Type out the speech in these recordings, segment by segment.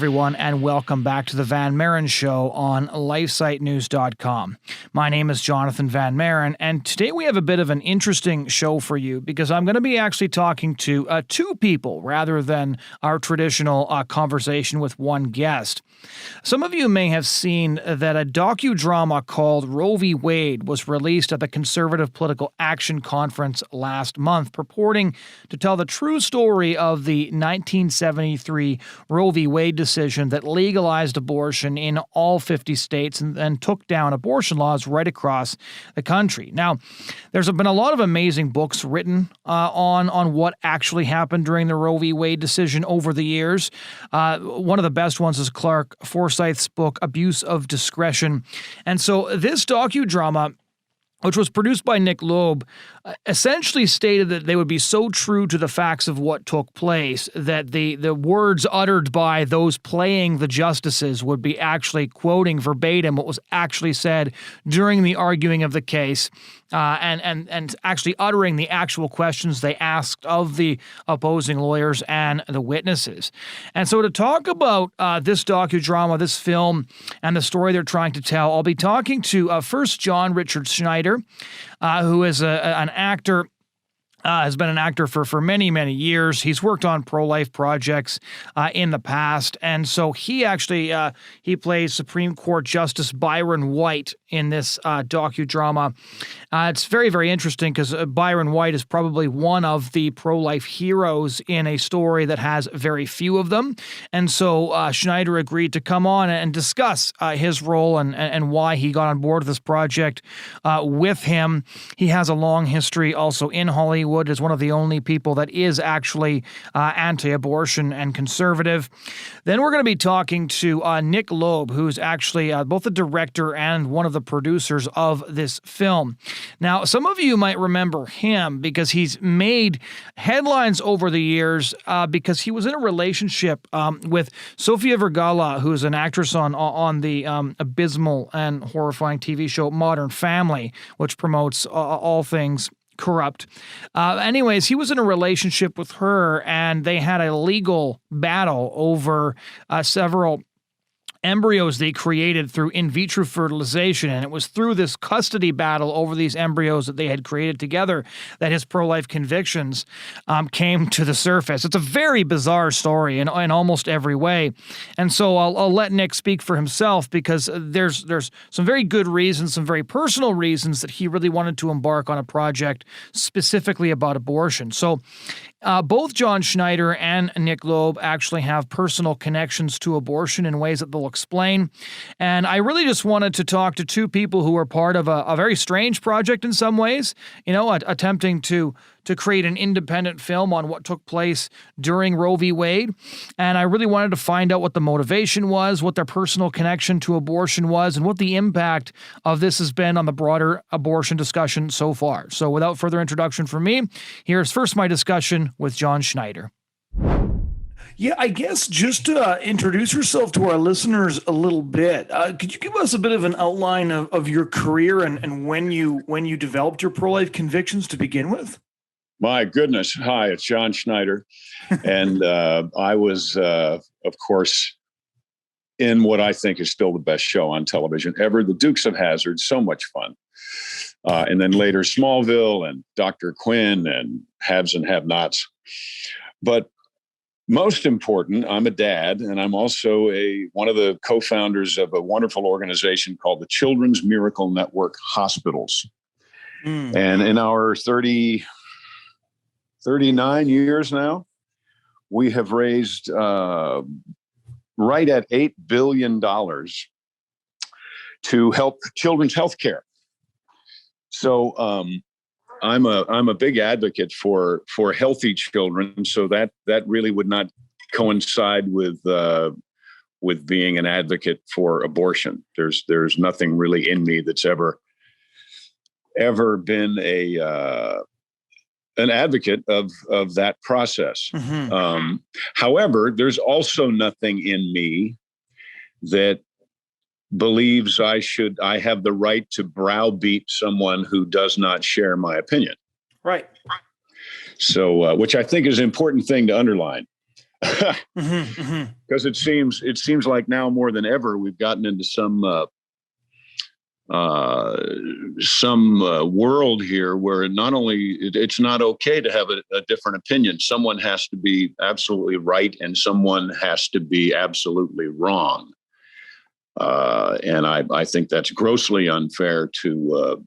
everyone, and welcome back to the Van Maren Show on LifeSiteNews.com. My name is Jonathan Van Maren, and today we have a bit of an interesting show for you because I'm going to be actually talking to two people rather than our traditional conversation with one guest. Some of you may have seen that a docudrama called Roe v. Wade was released at the Conservative Political Action Conference last month, purporting to tell the true story of the 1973 Roe v. Wade decision that legalized abortion in all 50 states and took down abortion laws right across the country. Now, there's been a lot of amazing books written on what actually happened during the Roe v. Wade decision over the years. One of the best ones is Clark Forsyth's book, Abuse of Discretion. And so this docudrama, which was produced by Nick Loeb, essentially stated that they would be so true to the facts of what took place that the words uttered by those playing the justices would be actually quoting verbatim what was actually said during the arguing of the case, and actually uttering the actual questions they asked of the opposing lawyers and the witnesses. And so to talk about this docudrama, this film, and the story they're trying to tell, I'll be talking to first John Richard Schneider, who is an actor, has been an actor for many, many years. He's worked on pro-life projects in the past. And so he actually, he plays Supreme Court Justice Byron White in this docudrama. It's very, very interesting because Byron White is probably one of the pro-life heroes in a story that has very few of them. And so Schneider agreed to come on and discuss his role and why he got on board this project with him. He has a long history also in Hollywood as one of the only people that is actually anti-abortion and conservative. Then we're going to be talking to Nick Loeb, who's actually both the director and one of the producers of this film. Now, some of you might remember him because he's made headlines over the years because he was in a relationship with Sofia Vergara, who's an actress on the abysmal and horrifying TV show Modern Family, which promotes all things corrupt. Anyways, he was in a relationship with her, and they had a legal battle over several embryos they created through in vitro fertilization. And it was through this custody battle over these embryos that they had created together that his pro-life convictions came to the surface. It's a very bizarre story in almost every way. And so I'll let Nick speak for himself because there's some very good reasons, some very personal reasons that he really wanted to embark on a project specifically about abortion. So both John Schneider and Nick Loeb actually have personal connections to abortion in ways that they'll explain. And I really just wanted to talk to two people who are part of a very strange project in some ways, attempting to create an independent film on what took place during Roe v. Wade. And I really wanted to find out what the motivation was, what their personal connection to abortion was, and what the impact of this has been on the broader abortion discussion so far. So without further introduction from me, here's first my discussion with John Schneider. Yeah, I guess just to introduce yourself to our listeners a little bit, could you give us a bit of an outline of your career and when you developed your pro-life convictions to begin with? My goodness. Hi, it's John Schneider. And I was, of course, in what I think is still the best show on television ever, The Dukes of Hazzard. So much fun. And then later Smallville and Dr. Quinn and Haves and Have-Nots. But most important, I'm a dad, and I'm also one of the co-founders of a wonderful organization called the Children's Miracle Network Hospitals. And in our 39 years now, we have raised right at $8 billion to help children's health care. So I'm a big advocate for healthy children, so that really would not coincide with being an advocate for abortion. There's nothing really in me that's ever been an advocot of that process. Mm-hmm. However, there's also nothing in me that believes I have the right to browbeat someone who does not share my opinion. Right. So, which I think is an important thing to underline. Because it seems like now more than ever we've gotten into some world here where not only it's not okay to have a different opinion. Someone has to be absolutely right and someone has to be absolutely wrong. And I think that's grossly unfair to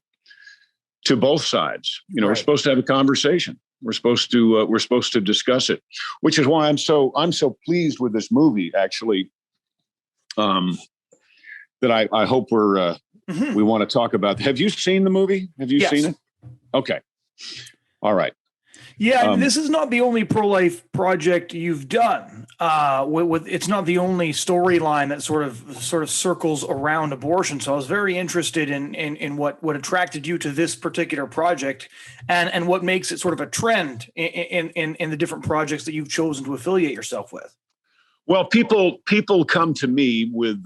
both sides. You know, We're supposed to have a conversation. We're supposed to discuss it, which is why I'm so pleased with this movie. Actually, that I hope we want to talk about. Have you seen the movie? Have you seen it? Okay, all right. Yeah, this is not the only pro-life project you've done. It's not the only storyline that sort of circles around abortion. So I was very interested in what attracted you to this particular project, and what makes it sort of a trend in the different projects that you've chosen to affiliate yourself with. Well, people come to me with,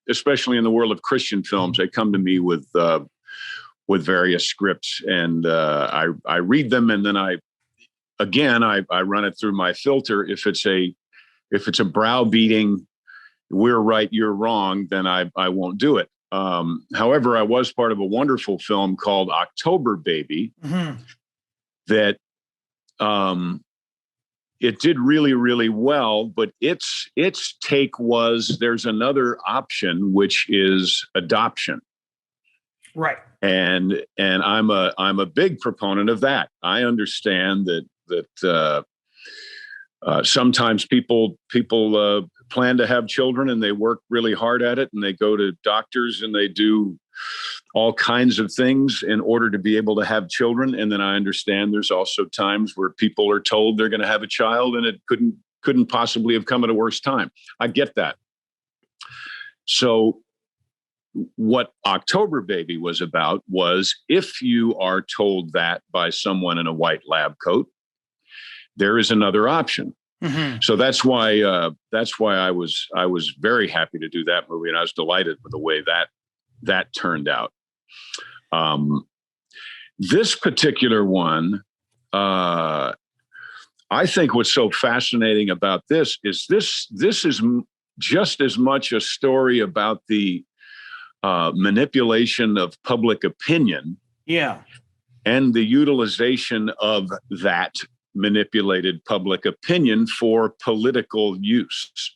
especially in the world of Christian films, they come to me with various scripts, and I read them, and then I run it through my filter. If it's a browbeating, we're right, you're wrong, then I won't do it. However, I was part of a wonderful film called October Baby that it did really, really well, but its take was there's another option, which is adoption. Right. And I'm a big proponent of that. I understand that sometimes people plan to have children and they work really hard at it and they go to doctors and they do all kinds of things in order to be able to have children. And then I understand there's also times where people are told they're going to have a child and it couldn't possibly have come at a worse time. I get that. So what October Baby was about was, if you are told that by someone in a white lab coat, there is another option. So that's why I was very happy to do that movie, and I was delighted with the way that turned out. This particular one, I think what's so fascinating about this is just as much a story about the manipulation of public opinion, and the utilization of that manipulated public opinion for political use.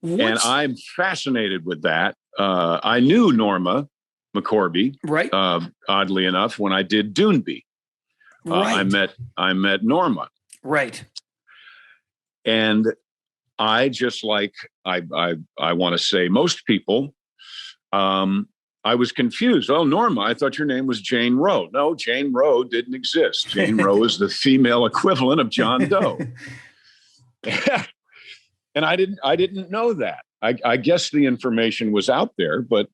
And I'm fascinated with that. I knew Norma Mccorvey, right? Oddly enough, when I did Doonby, right. I met Norma, right? And I, just like I want to say most people, I was confused. Oh, Norma, I thought your name was Jane Roe. No, Jane Roe didn't exist. Jane Roe is the female equivalent of John Doe. And I didn't know that. I guess the information was out there, but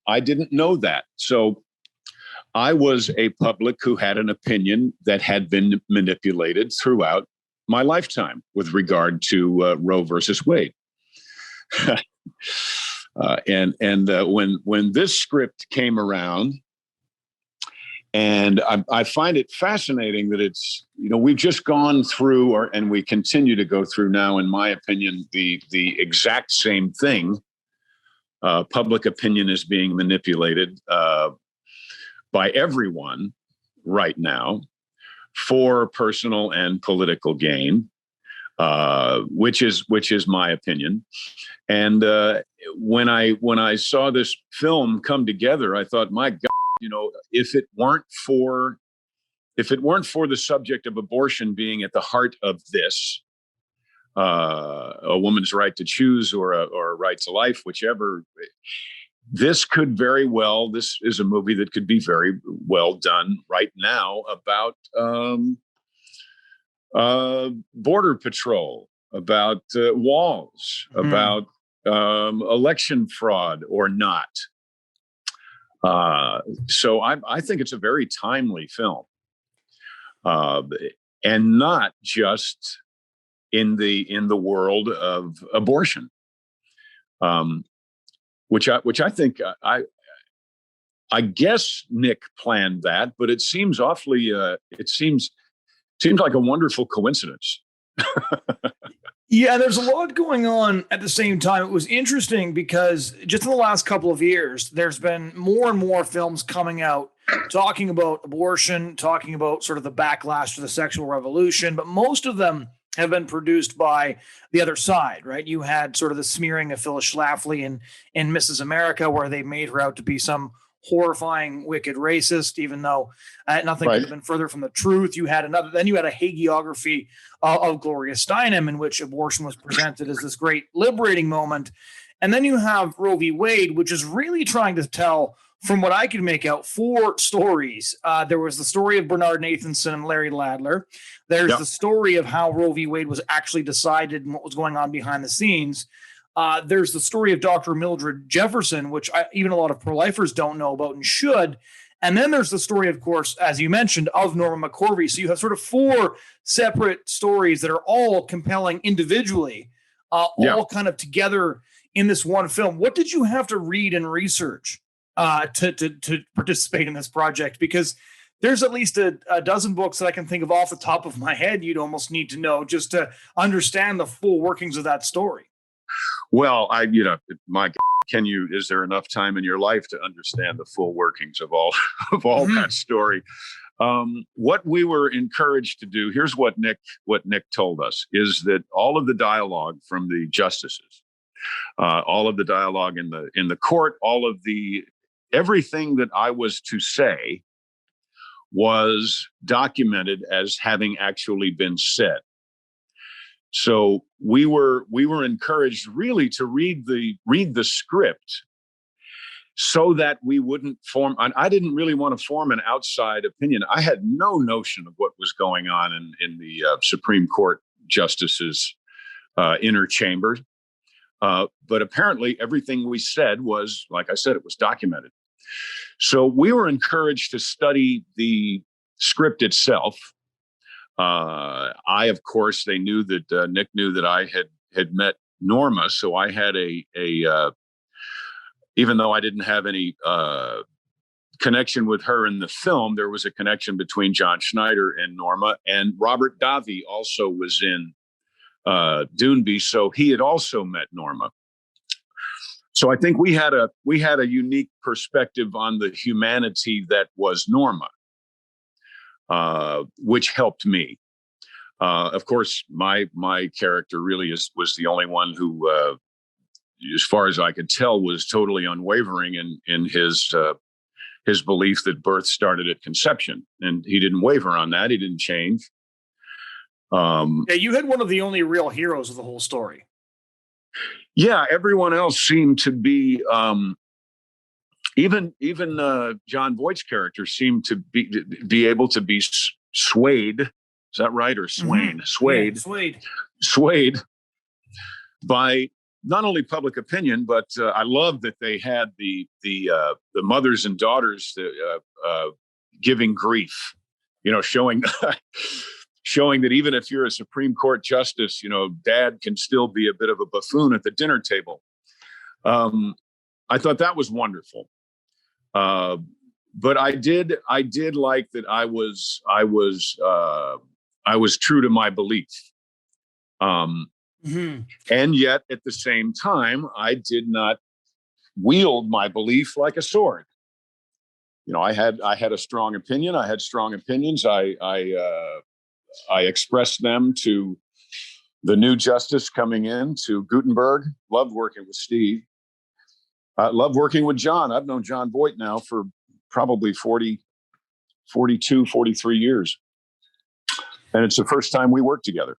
I didn't know that. So I was a public who had an opinion that had been manipulated throughout my lifetime with regard to Roe versus Wade. When this script came around, and I find it fascinating that it's, we've just gone through, and we continue to go through now, in my opinion, the exact same thing. Public opinion is being manipulated by everyone right now for personal and political gain, which is my opinion. And when I saw this film come together, I thought, my God, if it weren't for the subject of abortion being at the heart of this, a woman's right to choose or a right to life, whichever, this is a movie that could be very well done right now about border patrol, about walls, about election fraud or not. So I think it's a very timely film, and not just in the world of abortion, which I think I guess Nick planned that, but it seems awfully Seems like a wonderful coincidence. Yeah, there's a lot going on at the same time. It was interesting because just in the last couple of years, there's been more and more films coming out talking about abortion, talking about sort of the backlash to the sexual revolution, but most of them have been produced by the other side, right? You had sort of the smearing of Phyllis Schlafly in Mrs. America, where they made her out to be some horrifying, wicked racist, even though nothing could have been further from the truth. You had then you had a hagiography of Gloria Steinem, in which abortion was presented as this great liberating moment. And then you have Roe v. Wade, which is really trying to tell, from what I could make out, 4 stories. There was the story of Bernard Nathanson and Larry Ladler. There's the story of how Roe v. Wade was actually decided and what was going on behind the scenes. There's the story of Dr. Mildred Jefferson, which even a lot of pro-lifers don't know about and should. And then there's the story, of course, as you mentioned, of Norma Mccorvey. So you have sort of 4 separate stories that are all compelling individually, all kind of together in this one film. What did you have to read and research to participate in this project? Because there's at least a dozen books that I can think of off the top of my head you'd almost need to know just to understand the full workings of that story. Well, is there enough time in your life to understand the full workings of all that story? What we were encouraged to do, here's what Nick told us, is that all of the dialogue from the justices, all of the dialogue in the court, everything that I was to say was documented as having actually been said. So we were encouraged really to read the script so that we wouldn't form. I didn't really want to form an outside opinion. I had no notion of what was going on in the Supreme Court justices' inner chamber. But apparently everything we said was, like I said, it was documented. So we were encouraged to study the script itself. Of course, they knew that Nick knew that I had met Norma, so I had even though I didn't have any connection with her in the film, there was a connection between John Schneider and Norma, and Robert Davi also was in Doonby, so he had also met Norma. So I think we had a unique perspective on the humanity that was Norma. Which helped me. Of course, my character really was the only one who, as far as I could tell, was totally unwavering in his belief that birth started at conception, and he didn't waver on that. He didn't change. You had one of the only real heroes of the whole story. Yeah, everyone else seemed to be. Even John Voight's character seemed to be able to be swayed. Is that right? Or swain? Mm-hmm. Swayed by not only public opinion, but I love that they had the mothers and daughters giving grief. Showing that even if you're a Supreme Court justice, dad can still be a bit of a buffoon at the dinner table. I thought that was wonderful. But I did like that I was true to my belief. And yet at the same time, I did not wield my belief like a sword. I had a strong opinion. I had strong opinions. I expressed them to the new justice coming in, to Gutenberg. Loved working with Steve. Love working with John. I've known John Voight now for probably 42, 43 years. And it's the first time we worked together.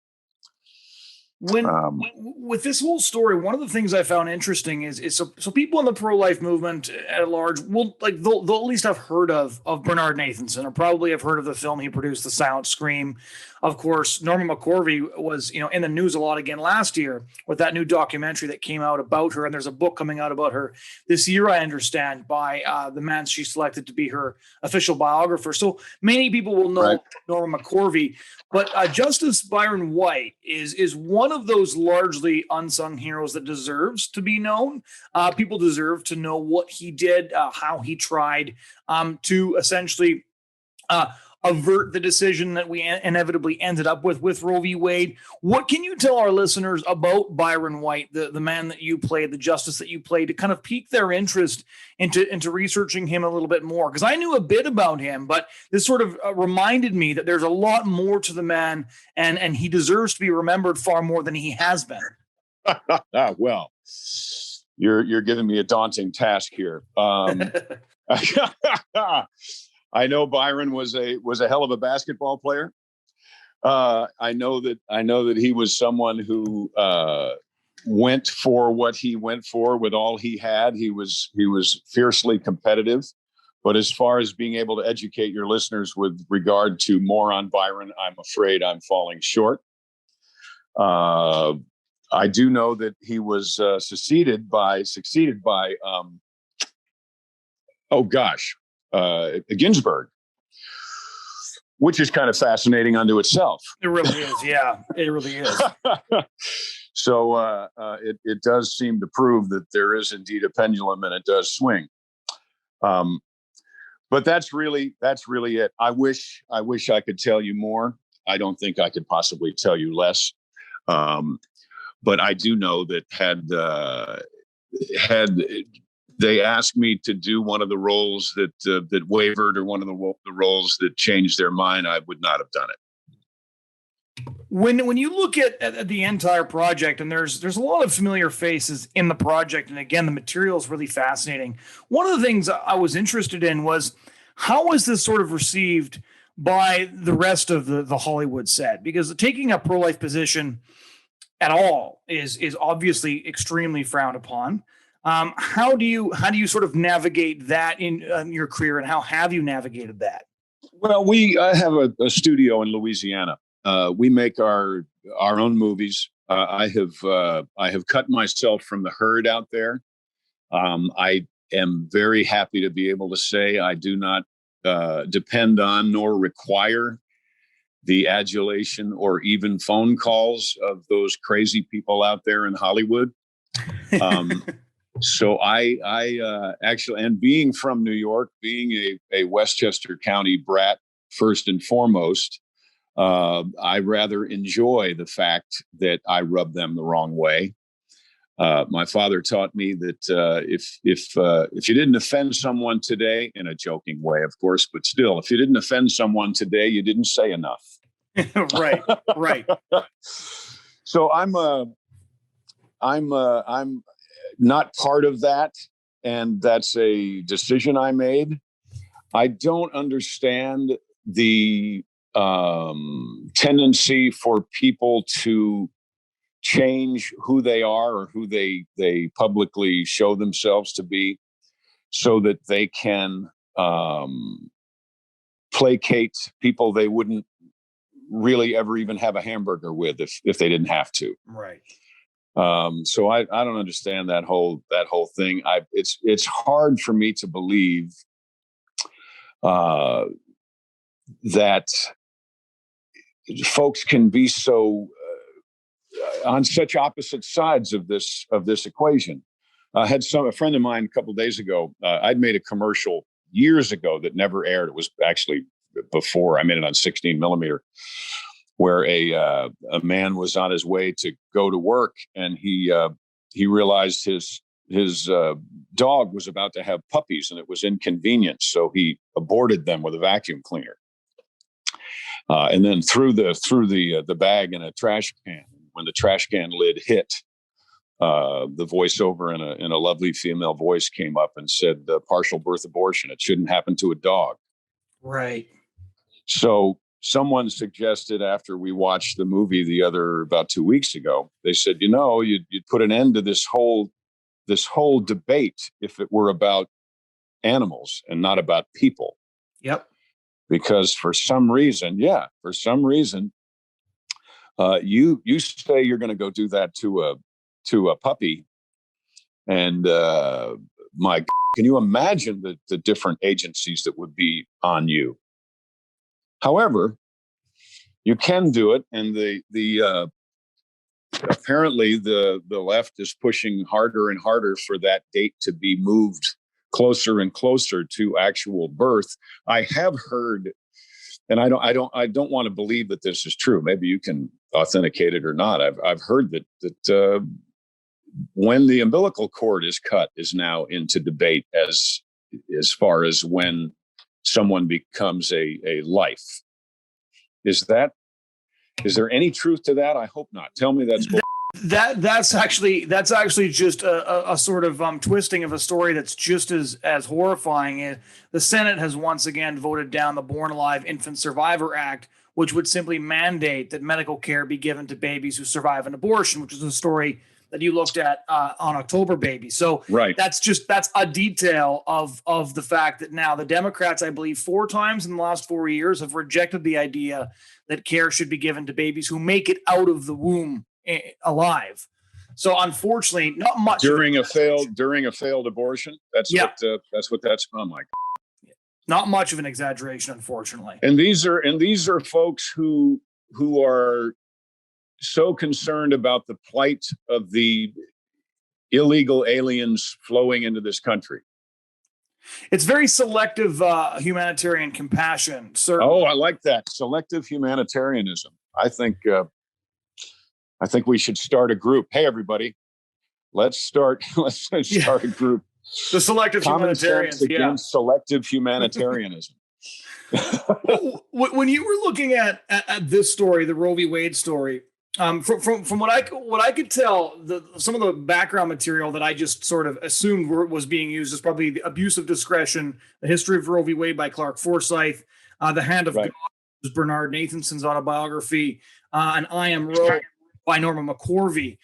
With this whole story, one of the things I found interesting is so people in the pro-life movement at large will they'll at least have heard of Bernard Nathanson, or probably have heard of the film he produced, The Silent Scream. Of course, Norma Mccorvey was in the news a lot again last year with that new documentary that came out about her, and there's a book coming out about her this year, I understand, by the man she selected to be her official biographer. So many people will know Norma Mccorvey, but Justice Byron White is one of those largely unsung heroes that deserves to be known. People deserve to know what he did, how he tried to essentially avert the decision that we inevitably ended up with Roe v. Wade. What can you tell our listeners about Byron White, the man that you played, the justice that you played, to kind of pique their interest into researching him a little bit more? Because I knew a bit about him, but this sort of reminded me that there's a lot more to the man, and he deserves to be remembered far more than he has been. Well, you're giving me a daunting task here. I know Byron was a hell of a basketball player. I know that he was someone who went for what he went for with all he had. He was fiercely competitive. But as far as being able to educate your listeners with regard to more on Byron, I'm afraid I'm falling short. I do know that he was succeeded by Ginsburg, which is kind of fascinating unto itself. It really is. Yeah, it really is. So it does seem to prove that there is indeed a pendulum and it does swing. But that's really it. I wish I could tell you more. I don't think I could possibly tell you less. But I do know that had they asked me to do one of the roles that wavered, or one of the roles that changed their mind, I would not have done it. When you look at the entire project, and there's a lot of familiar faces in the project, and again, the material is really fascinating. One of the things I was interested in was, how was this sort of received by the rest of the Hollywood set? Because taking a pro-life position at all is obviously extremely frowned upon. How do you sort of navigate that in your career, and how have you navigated that? Well, I have a studio in Louisiana. We make our own movies. I have cut myself from the herd out there. I am very happy to be able to say I do not depend on nor require the adulation or even phone calls of those crazy people out there in Hollywood. So I actually, and being from New York, being a Westchester County brat, first and foremost, I rather enjoy the fact that I rub them the wrong way. My father taught me that if you didn't offend someone today, in a joking way, of course, but still, if you didn't offend someone today, you didn't say enough. Right. So I'm not part of that, and that's a decision I made. I don't understand the tendency for people to change who they are or who they publicly show themselves to be, so that they can placate people they wouldn't really ever even have a hamburger with if they didn't have to. Right. So I don't understand that whole thing. It's hard for me to believe that folks can be so on such opposite sides of this equation. I had a friend of mine a couple of days ago. I'd made a commercial years ago that never aired. It was actually before I made it on 16 millimeter, where a man was on his way to go to work, and he realized his dog was about to have puppies, and it was inconvenient, so he aborted them with a vacuum cleaner, and then threw the bag in a trash can. When the trash can lid hit, the voiceover in a lovely female voice came up and said, "Partial birth abortion. It shouldn't happen to a dog." Right. So someone suggested, after we watched the movie about 2 weeks ago, they said, you'd put an end to this whole debate if it were about animals and not about people. Yep. Because for some reason, you say you're going to go do that to a puppy, and can you imagine the different agencies that would be on you? However, you can do it, and apparently the left is pushing harder and harder for that date to be moved closer and closer to actual birth. I have heard, and I don't want to believe that this is true. Maybe you can authenticate it or not. I've heard that when the umbilical cord is cut is now into debate as far as when someone becomes a life. Is there any truth to that? I hope not. Tell me that's bull. That's actually just a sort of twisting of a story that's just as horrifying. The Senate has once again voted down the Born Alive Infant Survivor Act, which would simply mandate that medical care be given to babies who survive an abortion, which is a story that you looked at on October Baby. So right. That's a detail of the fact that now the Democrats, I believe 4 times in the last 4 years, have rejected the idea that care should be given to babies who make it out of the womb alive. So unfortunately, not much during a failed abortion. That's what that's from. Like, not much of an exaggeration, unfortunately. And these are folks who are so concerned about the plight of the illegal aliens flowing into this country. It's very selective humanitarian compassion, sir. Oh, I like that. Selective humanitarianism. I think we should start a group. Hey, everybody, let's start a group. The selective humanitarians against selective humanitarianism. When you were looking at this story, the Roe v. Wade story, from what I could tell, some of the background material that I just sort of assumed was being used is probably the Abuse of Discretion, The History of Roe v. Wade by Clark Forsyth, The Hand of God, Bernard Nathanson's autobiography, and I Am Roe by Norma Mccorvey.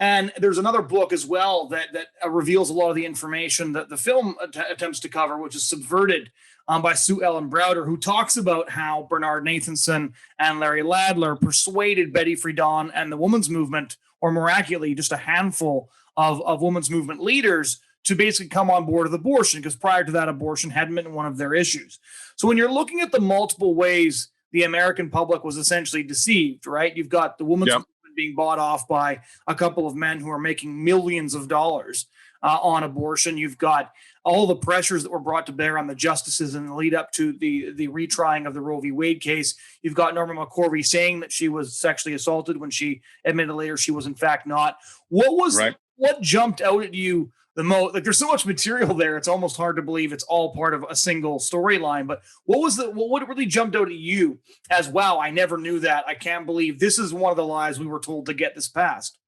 And there's another book as well that reveals a lot of the information that the film attempts to cover, which is Subverted, by Sue Ellen Browder, who talks about how Bernard Nathanson and Larry Ladler persuaded Betty Friedan and the women's movement, or miraculously just a handful of women's movement leaders, to basically come on board with abortion, because prior to that, abortion hadn't been one of their issues. So when you're looking at the multiple ways the American public was essentially deceived, right? You've got the women's movement being bought off by a couple of men who are making millions of dollars on abortion. You've got all the pressures that were brought to bear on the justices in the lead up to the retrying of the Roe v. Wade case. You've got Norma Mccorvey saying that she was sexually assaulted when she admitted later she was in fact not. What jumped out at you the most? Like, there's so much material there, it's almost hard to believe it's all part of a single storyline. But what really jumped out at you as, wow, I never knew that. I can't believe this is one of the lies we were told to get this passed.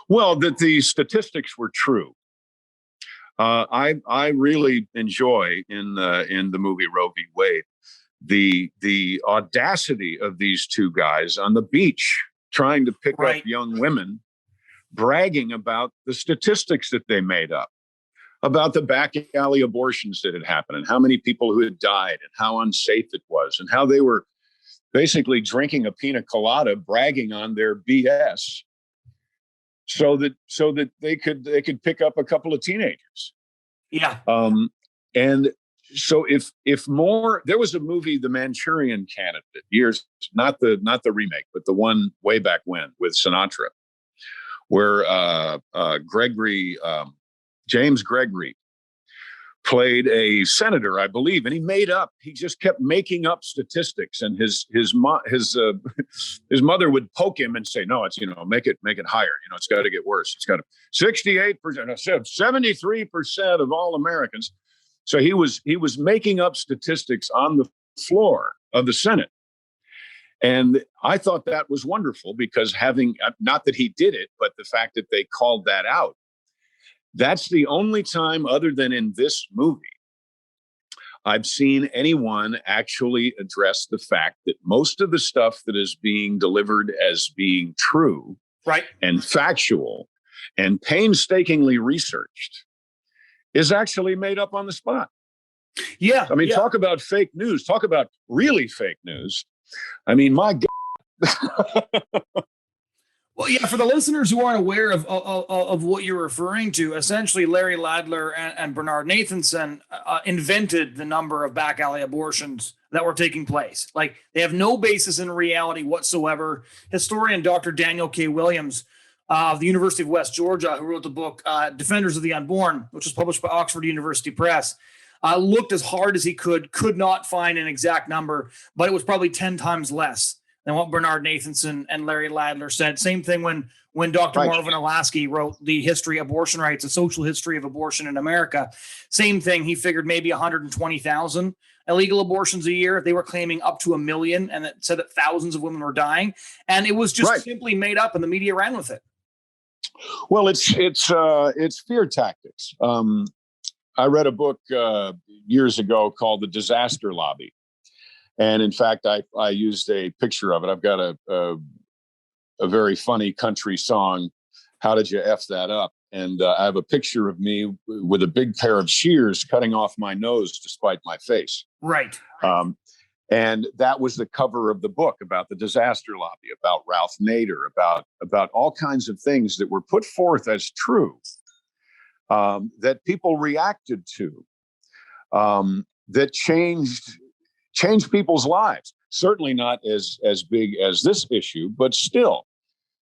Well, that the statistics were true. I really enjoy in the movie Roe v. Wade the audacity of these two guys on the beach trying to pick up young women, bragging about the statistics that they made up, about the back alley abortions that had happened and how many people who had died and how unsafe it was and how they were basically drinking a pina colada, bragging on their BS. So that they could pick up a couple of teenagers. Yeah. And so if more, there was a movie, The Manchurian Candidate, years, not the remake, but the one way back when with Sinatra, where James Gregory played a senator, I believe, and he just kept making up statistics, and his mother would poke him and say, no, it's, make it higher. It's got to get worse. It's got to 68%, 73% of all Americans. So he was making up statistics on the floor of the Senate. And I thought that was wonderful, because not that he did it, but the fact that they called that out. That's the only time, other than in this movie, I've seen anyone actually address the fact that most of the stuff that is being delivered as being true, and factual and painstakingly researched is actually made up on the spot. Yeah. I mean, talk about fake news, talk about really fake news. I mean, my God. Well, yeah, for the listeners who aren't aware of what you're referring to, essentially Larry Ladler and Bernard Nathanson invented the number of back alley abortions that were taking place. Like, they have no basis in reality whatsoever. Historian Dr. Daniel K. Williams of the University of West Georgia, who wrote the book Defenders of the Unborn, which was published by Oxford University Press, looked as hard as he could not find an exact number, but it was probably 10 times less than what Bernard Nathanson and Larry Ladler said. Same thing when Dr. Right. Marvin Olasky wrote The History of Abortion Rights, a social history of abortion in America. Same thing. He figured maybe 120,000 illegal abortions a year. They were claiming up to 1 million, and it said that thousands of women were dying. And it was just simply made up, and the media ran with it. Well, it's fear tactics. I read a book years ago called The Disaster Lobby. And in fact, I used a picture of it. I've got a very funny country song, How Did You F That Up? And I have a picture of me with a big pair of shears cutting off my nose to spite my face. Right. And that was the cover of the book about the disaster lobby, about Ralph Nader, about all kinds of things that were put forth as true, that people reacted to, that changed people's lives. Certainly not as big as this issue, but still.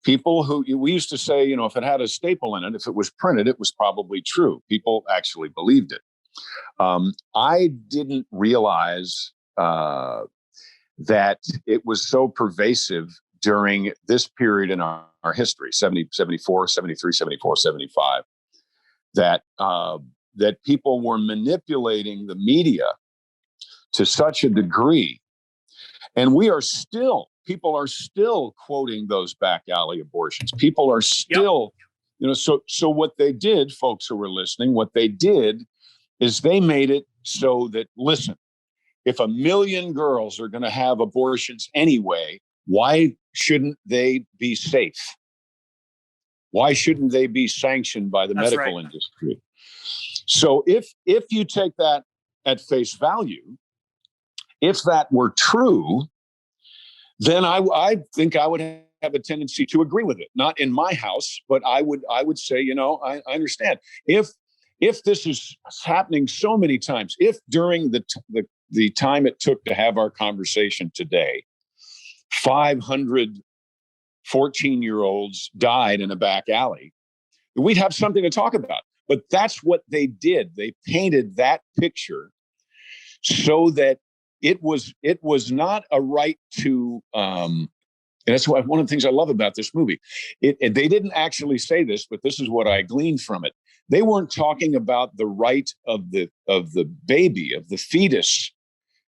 People who we used to say, if it had a staple in it, if it was printed, it was probably true. People actually believed it. I didn't realize that it was so pervasive during this period in our history, 70, 74, 73, 74, 75, that people were manipulating the media to such a degree. And people are still quoting those back alley abortions. People are still, so what they did, folks who were listening, what they did is they made it so that, listen, if 1 million girls are going to have abortions anyway, why shouldn't they be safe? Why shouldn't they be sanctioned by the medical industry? So if you take that at face value, if that were true, then I think I would have a tendency to agree with it. Not in my house, but I would say, I understand. If this is happening so many times, if during the time it took to have our conversation today, 500 14-year-olds died in a back alley, we'd have something to talk about. But that's what they did. They painted that picture so that it was not a right to, and that's why one of the things I love about this movie. They didn't actually say this, but this is what I gleaned from it. They weren't talking about the right of the baby, of the fetus,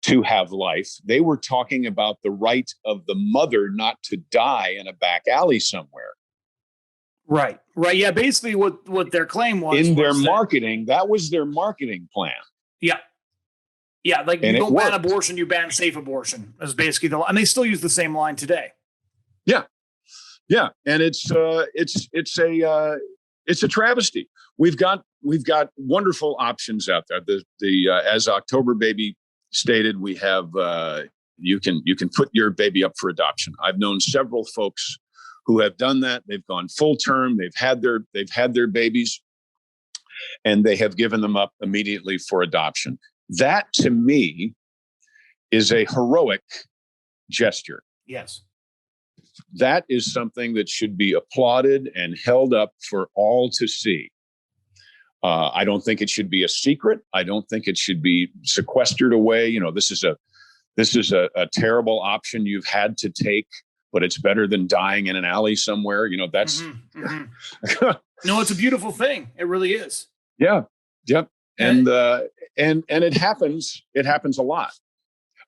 to have life. They were talking about the right of the mother not to die in a back alley somewhere. Right. Yeah. Basically, what their claim was in their marketing, that was their marketing plan. Yeah. Yeah, like you don't ban abortion, you ban safe abortion. Is basically and they still use the same line today. Yeah, and it's a travesty. We've got wonderful options out there. The as October Baby stated, we have you can put your baby up for adoption. I've known several folks who have done that. They've gone full term. They've had their babies, and they have given them up immediately for adoption. That, to me, is a heroic gesture. Yes. That is something that should be applauded and held up for all to see. I don't think it should be a secret. I don't think it should be sequestered away. This is a terrible option you've had to take, but it's better than dying in an alley somewhere. That's No, it's a beautiful thing. It really is. Yeah. Yep. And it happens a lot.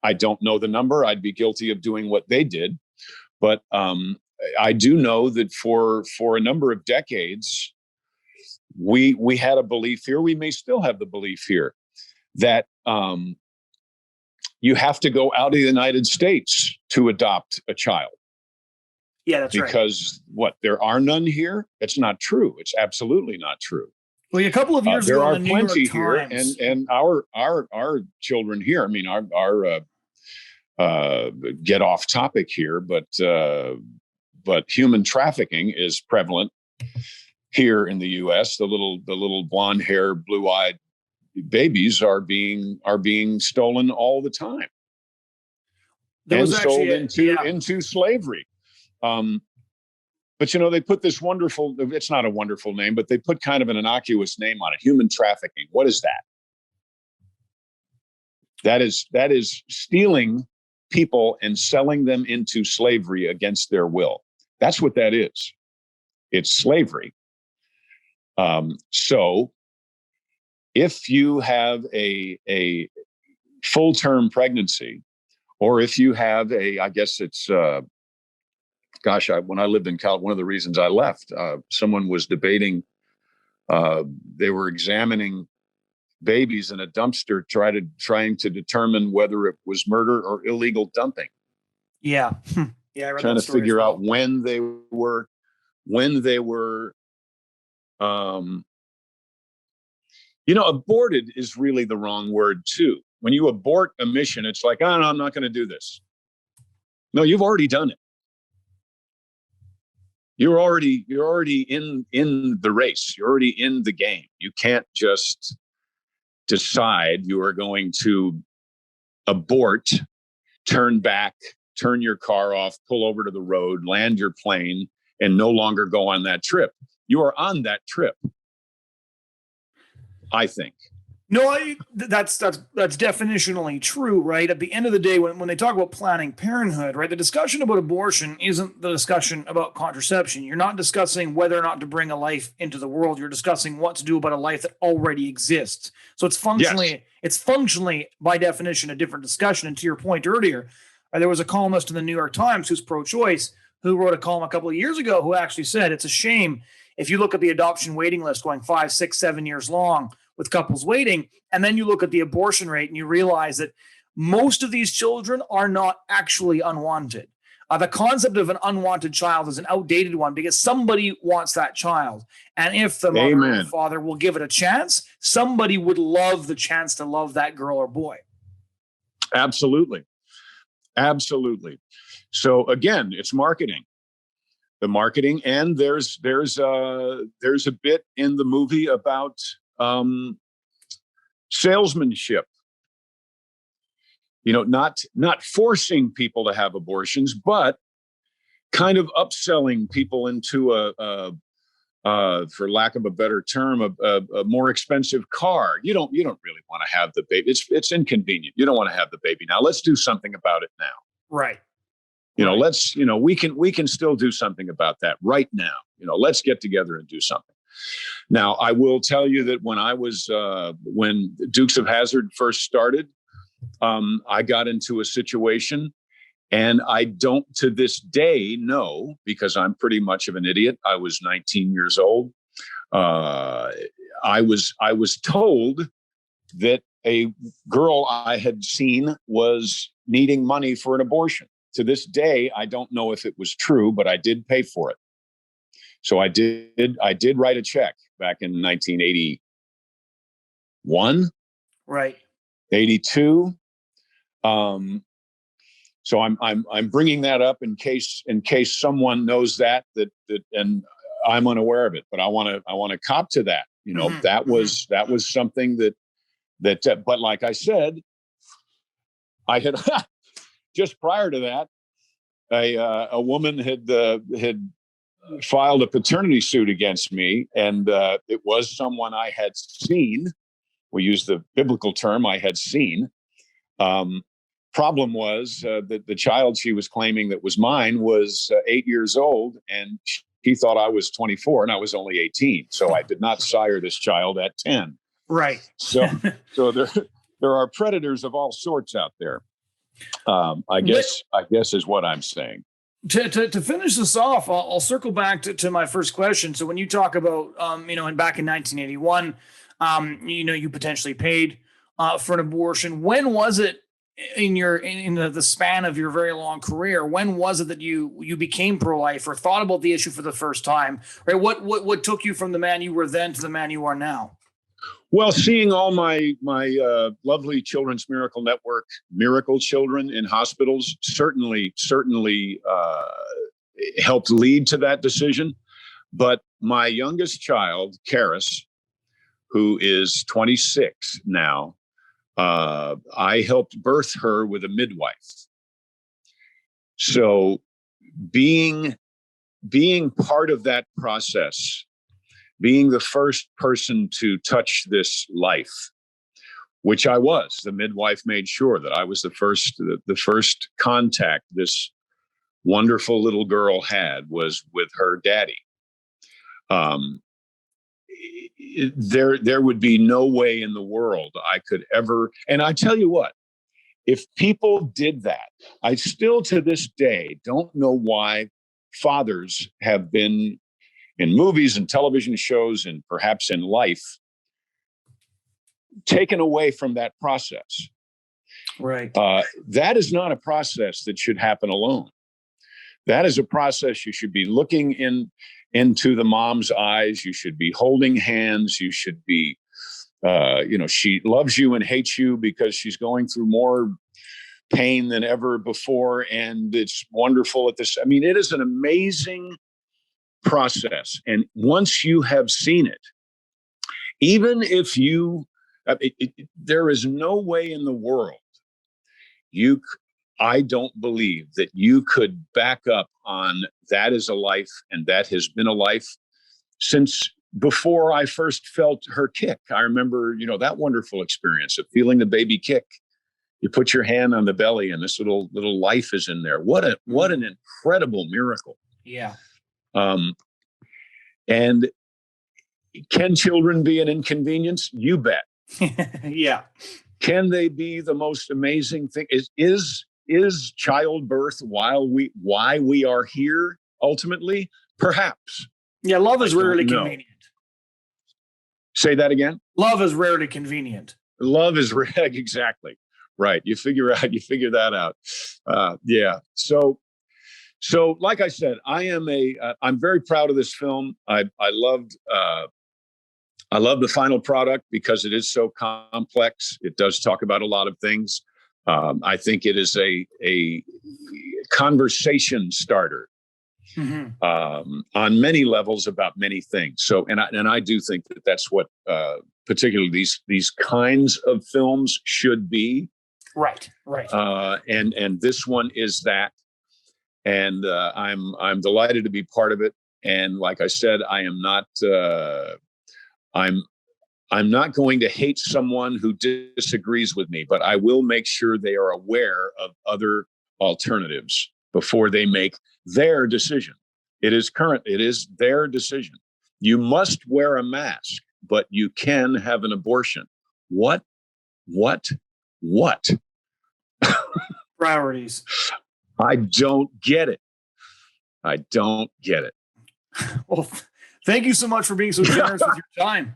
I don't know the number. I'd be guilty of doing what they did, but I do know that for a number of decades, we had a belief here. We may still have the belief here that you have to go out of the United States to adopt a child. Yeah, that's right. Because there are none here? It's not true. It's absolutely not true. Well, a couple of years ago, there are in the plenty New York here, Times, and our children here. I mean, our get off topic here, but human trafficking is prevalent here in the U.S. The little blonde hair, blue eyed babies are being stolen all the time and sold into slavery. But they put this wonderful, it's not a wonderful name, but they put kind of an innocuous name on it, human trafficking. What is that? That is stealing people and selling them into slavery against their will. That's what that is. It's slavery. So if you have a full-term pregnancy, or if you have I guess it's, when I lived in Cal, one of the reasons I left, someone was debating, they were examining babies in a dumpster, trying to determine whether it was murder or illegal dumping. Yeah. Yeah. I read Trying that to story figure as well. out when they were, aborted is really the wrong word too. When you abort a mission, it's like, oh, no, I'm not going to do this. No, you've already done it. You're already in the race. You're already in the game. You can't just decide you are going to abort, turn back, turn your car off, pull over to the road, land your plane, and no longer go on that trip. You are on that trip, I think. No, that's definitionally true, right? At the end of the day, when they talk about Planned Parenthood, right, the discussion about abortion isn't the discussion about contraception. You're not discussing whether or not to bring a life into the world. You're discussing what to do about a life that already exists. So it's functionally by definition a different discussion. And to your point earlier, there was a columnist in the New York Times who's pro-choice who wrote a column a couple of years ago who actually said it's a shame if you look at the adoption waiting list going 5, 6, 7 years long with couples waiting, and then you look at the abortion rate and you realize that most of these children are not actually unwanted. The concept of an unwanted child is an outdated one because somebody wants that child. And if the mother or the father will give it a chance, somebody would love the chance to love that girl or boy. Absolutely. Absolutely. So again, it's marketing. The marketing, and there's a bit in the movie about salesmanship. Not forcing people to have abortions, but kind of upselling people into for lack of a better term, a more expensive car. You don't really want to have the baby. It's inconvenient. You don't want to have the baby now. Let's do something about it now. Right. We can still do something about that right now. Let's get together and do something. Now, I will tell you that when Dukes of Hazzard first started, I got into a situation, and I don't to this day know, because I'm pretty much of an idiot. I was 19 years old. I was told that a girl I had seen was needing money for an abortion. To this day, I don't know if it was true, but I did pay for it. So I did write a check back in 1981, right, 82. So I'm bringing that up in case someone knows that, and I'm unaware of it. But I want to cop to that. That was something that. But like I said, I had just prior to that, a woman had filed a paternity suit against me, and it was someone I had seen. We use the biblical term, I had seen. Problem was that the child she was claiming that was mine was 8 years old, and she thought I was 24 and I was only 18. So I did not sire this child at 10. Right. So there are predators of all sorts out there. I guess is what I'm saying. To finish this off, I'll circle back to my first question. So when you talk about, and back in 1981, you potentially paid for an abortion. When was it in the span of your very long career? When was it that you became pro-life or thought about the issue for the first time? Right? What took you from the man you were then to the man you are now? Well, seeing all my lovely Children's Miracle Network miracle children in hospitals certainly helped lead to that decision. But my youngest child, Karis, who is 26 now, I helped birth her with a midwife. So being part of that process, being the first person to touch this life, which I was. The midwife made sure that I was the first contact this wonderful little girl had was with her daddy. There would be no way in the world I could ever. And I tell you what, if people did that, I still to this day don't know why fathers have been in movies and television shows and perhaps in life taken away from that process. Right. That is not a process that should happen alone. That is a process you should be looking into the mom's eyes. You should be holding hands. You should be, she loves you and hates you because she's going through more pain than ever before. And it's wonderful at this. I mean, it is an amazing process. And once you have seen it, even if you, there is no way in the world I don't believe that you could back up on that is a life and that has been a life since before I first felt her kick. I remember, that wonderful experience of feeling the baby kick. You put your hand on the belly and this little life is in there. What an incredible miracle. Yeah. And can children be an inconvenience? You bet. Yeah. Can they be the most amazing thing? Is childbirth why we are here ultimately? Perhaps. Yeah, love is rarely convenient. Say that again? Love is rarely convenient. Love is exactly right. You figure that out. Yeah. So like I said, I'm very proud of this film. I loved the final product because it is so complex. It does talk about a lot of things. I think it is a conversation starter on many levels about many things. So, and I do think that that's what particularly these kinds of films should be. Right. And this one is that. And I'm delighted to be part of it. And like I said, I am not. I'm not going to hate someone who disagrees with me, but I will make sure they are aware of other alternatives before they make their decision. It is their decision. You must wear a mask, but you can have an abortion. What? Priorities. I don't get it. Well, thank you so much for being so generous with your time.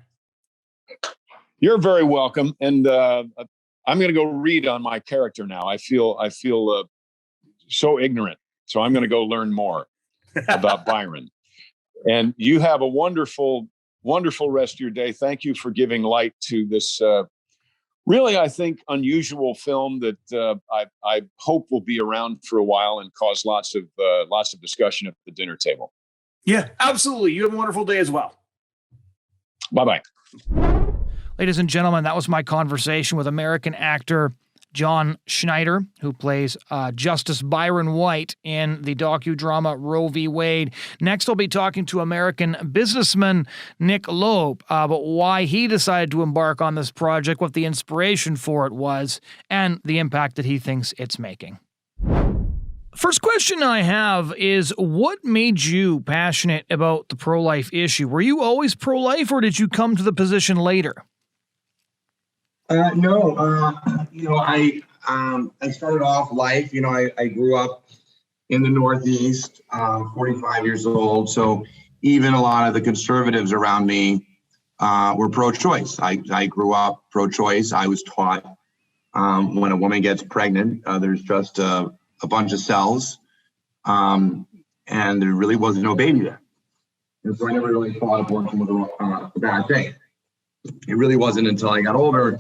You're very welcome. And I'm going to go read on my character now. I feel so ignorant. So I'm going to go learn more about Byron. And you have a wonderful, wonderful rest of your day. Thank you for giving light to this really, I think, unusual film that I hope will be around for a while and cause lots of discussion at the dinner table. Yeah, absolutely. You have a wonderful day as well. Bye-bye. Ladies and gentlemen, that was my conversation with American actor John Schneider, who plays Justice Byron White in the docudrama Roe v. Wade. Next, I'll be talking to American businessman Nick Loeb about why he decided to embark on this project, what the inspiration for it was, and the impact that he thinks it's making. First question I have is, what made you passionate about the pro-life issue? Were you always pro-life, or did you come to the position later? No, I started off life, I grew up in the Northeast, 45 years old. So even a lot of the conservatives around me were pro-choice. I grew up pro-choice. I was taught when a woman gets pregnant, there's just a bunch of cells, and there really wasn't no baby there. And so I never really thought abortion was a bad thing. It really wasn't until I got older,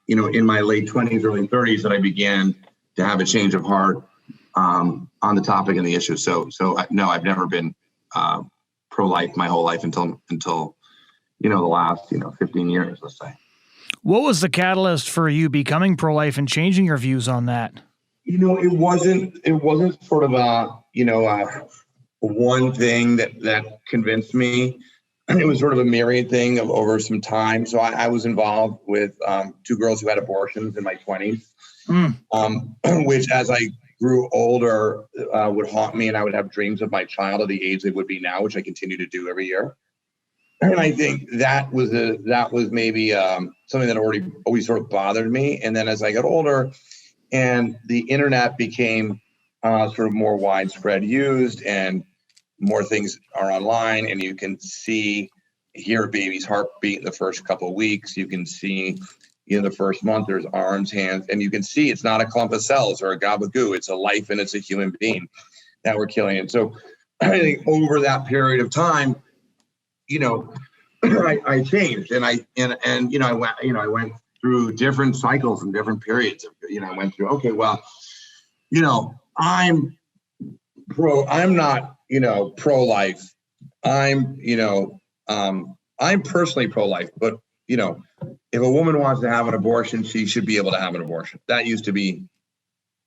in my late 20s, early 30s, that I began to have a change of heart on the topic and the issue. So no, I've never been pro-life my whole life until the last 15 years, let's say. What was the catalyst for you becoming pro-life and changing your views on that? It wasn't sort of a one thing that convinced me. it was sort of a myriad thing of over some time. So I was involved with 2 girls who had abortions in my 20s, which as I grew older would haunt me, and I would have dreams of my child at the age they would be now, which I continue to do every year. And I think that was maybe something that always sort of bothered me. And then as I got older and the internet became sort of more widespread used and more things are online, and you can hear a baby's heartbeat in the first couple of weeks. You can see in the first month there's arms, hands, and you can see it's not a clump of cells or a gabagoo. It's a life and it's a human being that we're killing. And so I think over that period of time, I changed, and I went through different cycles and different periods. I went through, okay, well, I'm not, pro-life. I'm personally pro-life, but if a woman wants to have an abortion, she should be able to have an abortion. That used to be,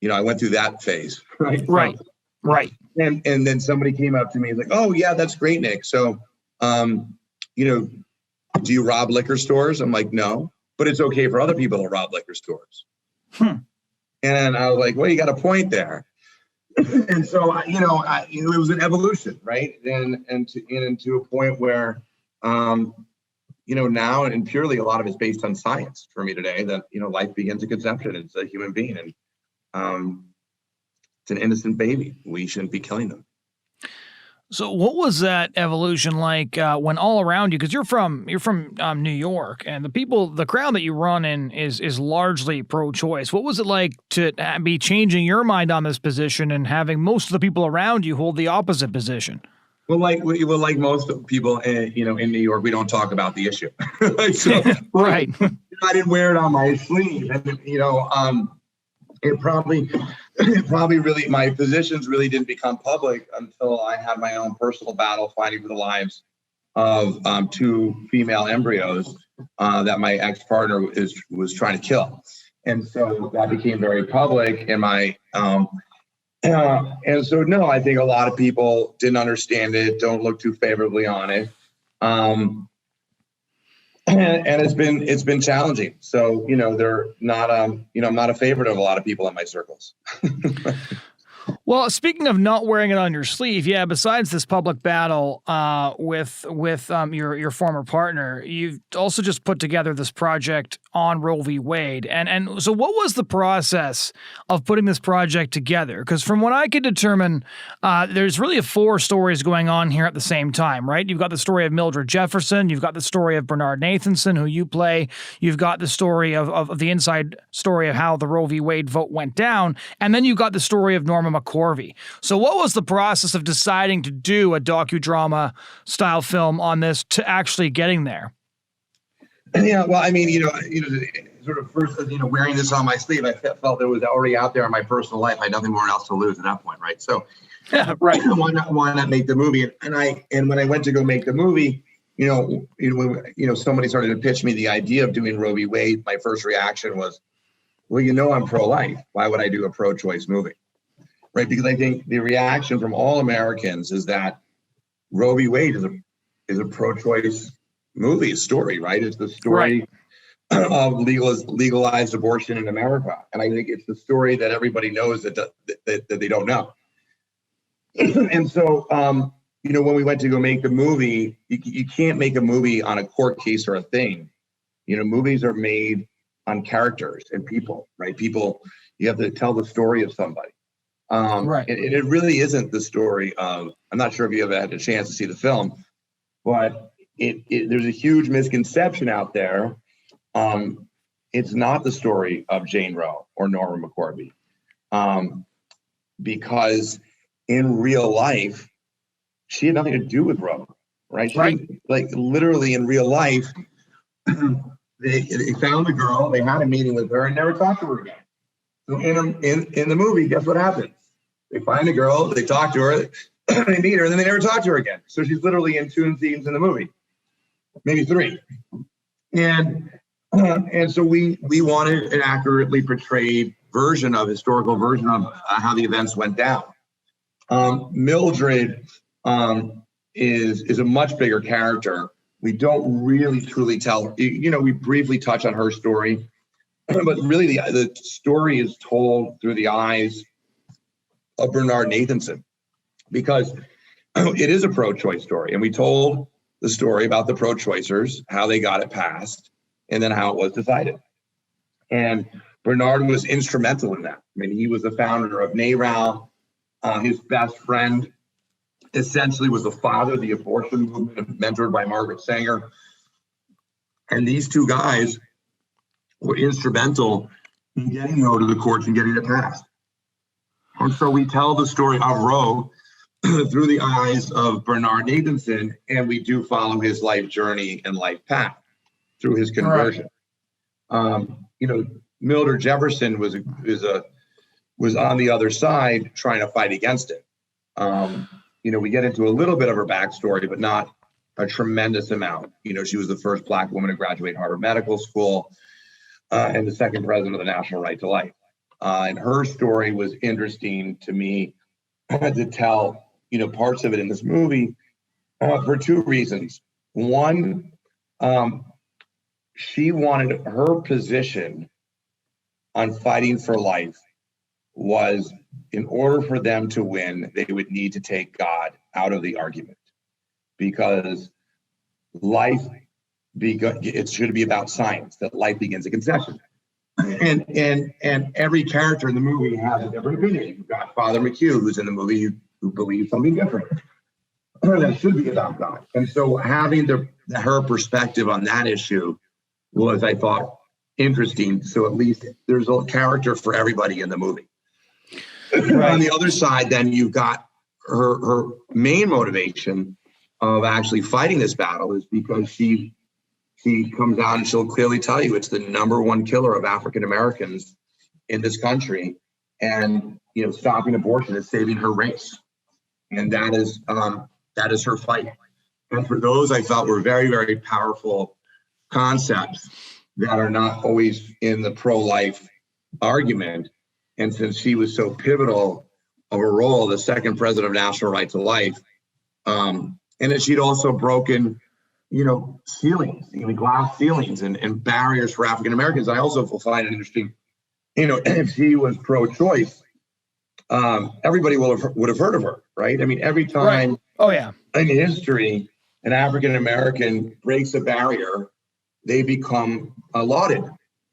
I went through that phase, right? Right. And then somebody came up to me and was like, oh yeah, that's great, Nick. So, do you rob liquor stores? I'm like, no, but it's okay for other people to rob liquor stores. And I was like, well, you got a point there. And so, it was an evolution, right? And to a point where, now and purely a lot of it's based on science for me today, that, life begins at conception. It's a human being, and it's an innocent baby. We shouldn't be killing them. So what was that evolution like when all around you, because you're from New York, and the crowd that you run in is largely pro-choice. What was it like to be changing your mind on this position and having most of the people around you hold the opposite position? Well, like most people, in New York, we don't talk about the issue. So, right. I didn't wear it on my sleeve, and it probably really, my positions really didn't become public until I had my own personal battle fighting for the lives of 2 female embryos that my ex-partner was trying to kill. And so that became very public, and and so, no, I think a lot of people didn't understand it, don't look too favorably on it. And it's been challenging. So, they're not, I'm not a favorite of a lot of people in my circles. Well, speaking of not wearing it on your sleeve, yeah, besides this public battle with your former partner, you've also just put together this project on Roe V Wade. And so what was the process of putting this project together? Because from what I could determine, there's really 4 stories going on here at the same time, right? You've got the story of Mildred Jefferson. You've got the story of Bernard Nathanson, who you play. You've got the story of the inside story of how the Roe V Wade vote went down. And then you've got the story of Norma Mccorvey. So what was the process of deciding to do a docudrama style film on this to actually getting there? Yeah, well, I mean, sort of first, wearing this on my sleeve, I felt it was already out there in my personal life. I had nothing more else to lose at that point, right? So, right. Why not make the movie? And when I went to go make the movie, somebody started to pitch me the idea of doing Roe v. Wade. My first reaction was, well, I'm pro-life. Why would I do a pro-choice movie? Right? Because I think the reaction from all Americans is that Roe v. Wade is a pro-choice movie, story, right? It's the story of legalized abortion in America. And I think it's the story that everybody knows that they don't know. And so, when we went to go make the movie, you can't make a movie on a court case or a thing. Movies are made on characters and people, right? People, you have to tell the story of somebody. Right. And it really isn't the story of, I'm not sure if you ever had a chance to see the film, but there's a huge misconception out there. It's not the story of Jane Roe or Norma Mccorvey, because in real life, she had nothing to do with Roe, right? Right. Like literally in real life, they found the girl, they had a meeting with her and never talked to her again. So in the movie, guess what happens? They find a girl, they talk to her, they meet her, and then they never talk to her again. So she's literally in 2 scenes in the movie, maybe 3. And so we wanted an accurately portrayed historical version of how the events went down. Mildred is a much bigger character we don't really truly tell. We briefly touch on her story, but really the story is told through the eyes of Bernard Nathanson, because it is a pro-choice story. And we told the story about the pro-choicers, how they got it passed, and then how it was decided. And Bernard was instrumental in that. I mean, he was the founder of NARAL. His best friend essentially was the father of the abortion movement, mentored by Margaret Sanger. And these two guys were instrumental in getting Roe to the courts and getting it passed. And so we tell the story of Roe through the eyes of Bernard Nathanson, and we do follow his life journey and life path through his conversion. Right. Mildred Jefferson was on the other side trying to fight against it. We get into a little bit of her backstory, but not a tremendous amount. She was the first Black woman to graduate Harvard Medical School and the second president of the National Right to Life. And her story was interesting to me to tell, parts of it in this movie for two reasons. One, she wanted her position on fighting for life was, in order for them to win, they would need to take God out of the argument, because it should be about science, that life begins at conception. And every character in the movie has a different opinion. You've got Father McHugh, who's in the movie, who believes something different. That should be about God. And so having her perspective on that issue was, I thought, interesting. So at least there's a character for everybody in the movie. Right. On the other side, then you've got her main motivation of actually fighting this battle is because she comes out and she'll clearly tell you it's the number one killer of African Americans in this country. And, stopping abortion is saving her race. And that is her fight. And for those, I thought, were very, very powerful concepts that are not always in the pro-life argument. And since she was so pivotal of a role, the second president of National Right to Life, and that she'd also broken, ceilings, glass ceilings and barriers for African Americans. I also find it interesting, if she was pro-choice, everybody would have heard of her, right? I mean, every time right. Oh, yeah. in history, an African American breaks a barrier, they become lauded,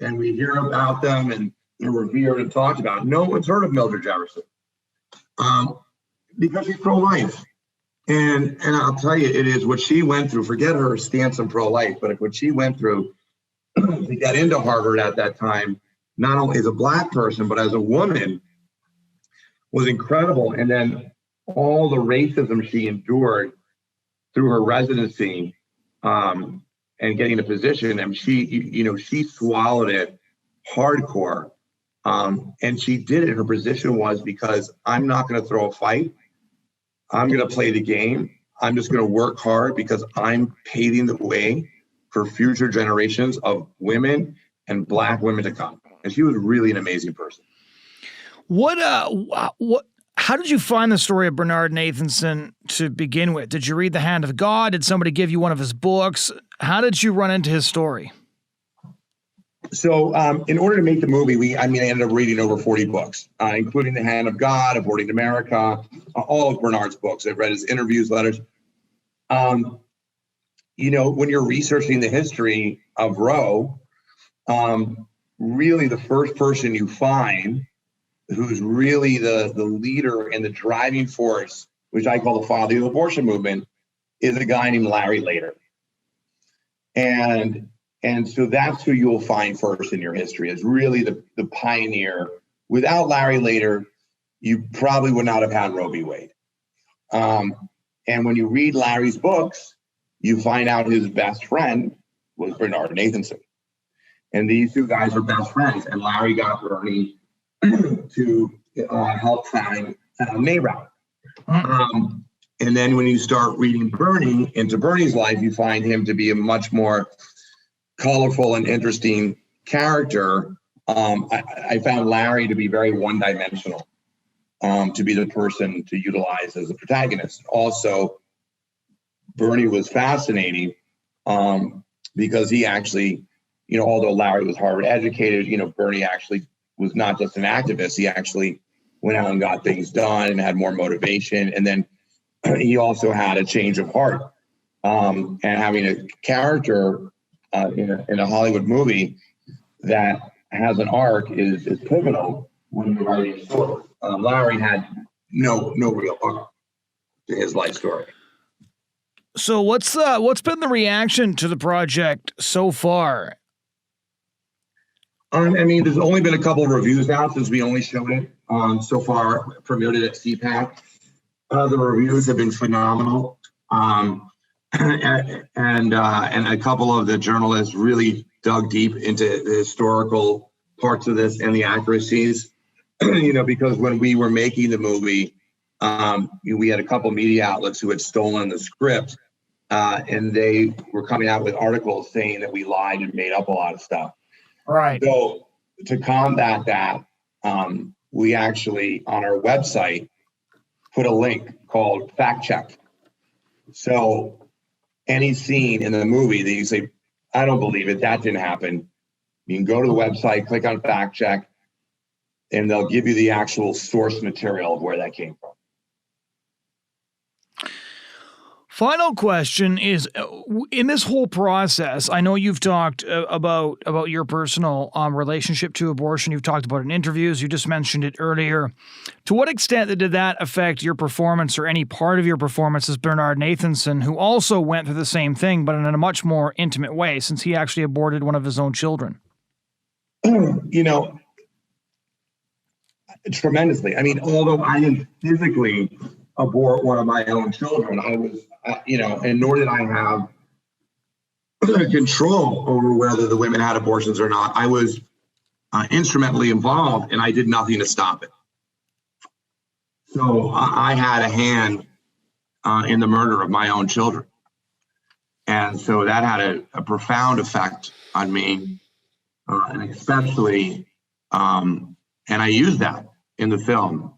and we hear about them and they're revered and talked about. No one's heard of Mildred Jefferson because she's pro-life. And I'll tell you, it is what she went through. Forget her stance on pro-life, but what she went through to get into Harvard at that time, not only as a Black person, but as a woman, was incredible. And then all the racism she endured through her residency and getting a position, and she swallowed it hardcore. And she did it. Her position was, because I'm not going to throw a fight. I'm going to play the game. I'm just going to work hard because I'm paving the way for future generations of women and Black women to come. And she was really an amazing person. How did you find the story of Bernard Nathanson to begin with? Did you read The Hand of God? Did somebody give you one of his books? How did you run into his story? So in order to make the movie, I ended up reading over 40 books, including The Hand of God, Aborting America, all of Bernard's books. I've read his interviews, letters. When you're researching the history of Roe, really the first person you find who's really the leader and the driving force, which I call the father of the abortion movement, is a guy named Larry Lader. And so that's who you'll find first in your history, is really the pioneer. Without Larry Lader, you probably would not have had Roe V Wade. And when you read Larry's books, you find out his best friend was Bernard Nathanson. And these two guys are best friends. And Larry got Bernie to help found NARAL. And then when you start reading Bernie, into Bernie's life, you find him to be a much more colorful and interesting character. I found Larry to be very one-dimensional, to be the person to utilize as a protagonist. Also, Bernie was fascinating because he actually, although Larry was Harvard educated, Bernie actually was not just an activist. He actually went out and got things done and had more motivation. And then he also had a change of heart. And having a character in a Hollywood movie that has an arc is pivotal when you're writing a story. Larry had no real arc to his life story. So what's been the reaction to the project so far? There's only been a couple of reviews out since we only showed it so far, premiered it at CPAC. The reviews have been phenomenal, and a couple of the journalists really dug deep into the historical parts of this and the accuracies. Because when we were making the movie, we had a couple media outlets who had stolen the script, and they were coming out with articles saying that we lied and made up a lot of stuff. Right. So to combat that, we actually, on our website, put a link called Fact Check. So any scene in the movie that you say, I don't believe it, that didn't happen, you can go to the website, click on Fact Check, and they'll give you the actual source material of where that came from. Final question is, in this whole process, I know you've talked about your personal relationship to abortion. You've talked about it in interviews. You just mentioned it earlier. To what extent did that affect your performance or any part of your performance as Bernard Nathanson, who also went through the same thing, but in a much more intimate way, since he actually aborted one of his own children? Tremendously. Although I didn't physically abort one of my own children, I was, and nor did I have control over whether the women had abortions or not. I was instrumentally involved, and I did nothing to stop it. So I had a hand in the murder of my own children. And so that had a profound effect on me, and especially, and I used that in the film.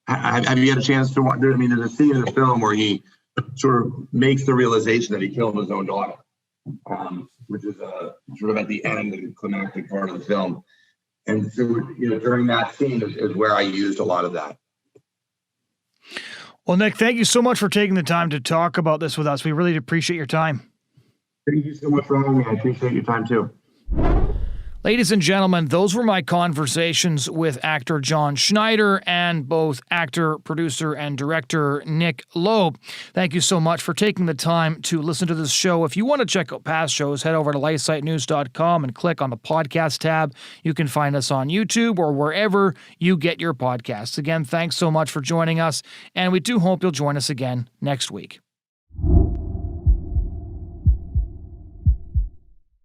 Have you had a chance to watch? There's a scene in the film where he sort of makes the realization that he killed his own daughter, which is sort of at the end of the climactic part of the film. And so, during that scene is where I used a lot of that. Well, Nick, thank you so much for taking the time to talk about this with us. We really appreciate your time. Thank you so much for having me. I appreciate your time too. Ladies and gentlemen, those were my conversations with actor John Schneider and both actor, producer, and director Nick Loeb. Thank you so much for taking the time to listen to this show. If you want to check out past shows, head over to LifeSiteNews.com and click on the podcast tab. You can find us on YouTube or wherever you get your podcasts. Again, thanks so much for joining us, and we do hope you'll join us again next week.